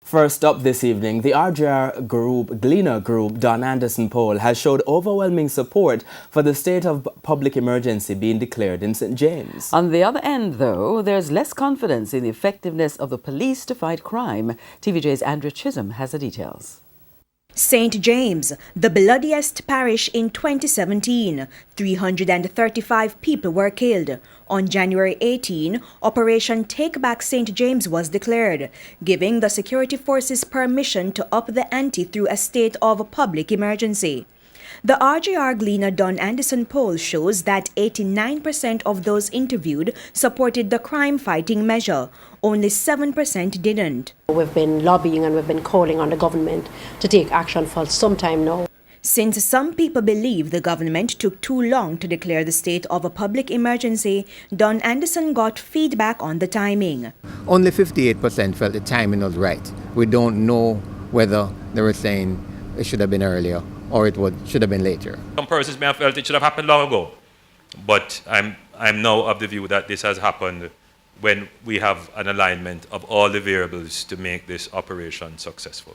First up this evening, the RJRGLEANER group Don Anderson poll has showed overwhelming support for the state of public emergency being declared in St. James. On the other end, though, there's less confidence in the effectiveness of the police to fight crime. TVJ's Andrea Chisholm has the details. St. James, the bloodiest parish in 2017. 335 people were killed. On January 18, Operation Take Back St. James was declared, giving the security forces permission to up the ante through a state of public emergency. The RJRGLEANER Don Anderson poll shows that 89% of those interviewed supported the crime-fighting measure. Only 7% didn't. We've been lobbying and we've been calling on the government to take action for some time now. Since some people believe the government took too long to declare the state of a public emergency, Don Anderson got feedback on the timing. Only 58% felt the timing was right. We don't know whether they were saying it should have been earlier or should have been later. Some persons may have felt it should have happened long ago, but I'm now of the view that this has happened when we have an alignment of all the variables to make this operation successful.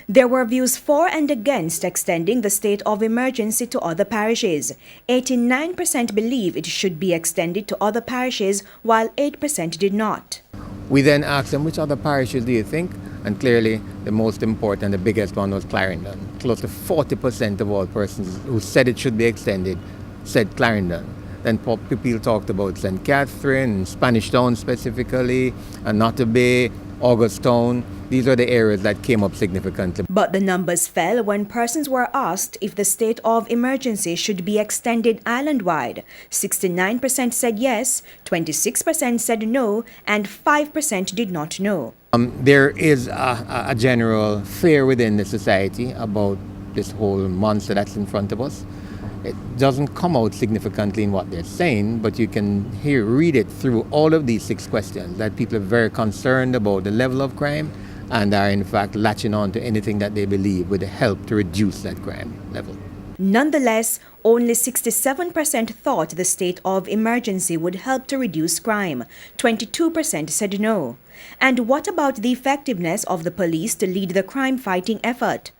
There were views for and against extending the state of emergency to other parishes. 89% believe it should be extended to other parishes, while 8% did not. We then asked them, which other parishes do you think? And clearly, the most important, the biggest one was Clarendon. Close to 40% of all persons who said it should be extended said Clarendon. Then people talked about St. Catherine, Spanish Town specifically, Annotto Bay, August Town. These are the areas that came up significantly. But the numbers fell when persons were asked if the state of emergency should be extended island-wide. 69% said yes, 26% said no, and 5% did not know. There is a general fear within the society about this whole monster that's in front of us. It doesn't come out significantly in what they're saying, but you can read it through all of these 6 questions, that people are very concerned about the level of crime and are in fact latching on to anything that they believe would help to reduce that crime level. Nonetheless, only 67% thought the state of emergency would help to reduce crime. 22% said no. And what about the effectiveness of the police to lead the crime-fighting effort?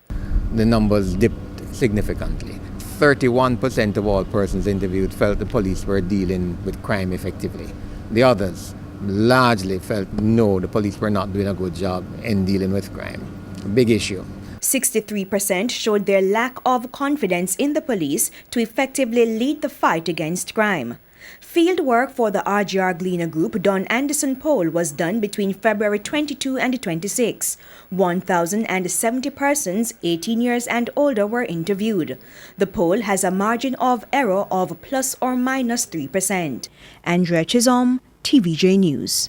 The numbers dipped significantly. 31% of all persons interviewed felt the police were dealing with crime effectively. The others largely felt no, the police were not doing a good job in dealing with crime. A big issue. 63% showed their lack of confidence in the police to effectively lead the fight against crime. Field work for the RJRGLEANER group Don Anderson poll was done between February 22 and 26. 1,070 persons 18 years and older were interviewed. The poll has a margin of error of plus or minus 3%. Andrea Chisholm, TVJ News.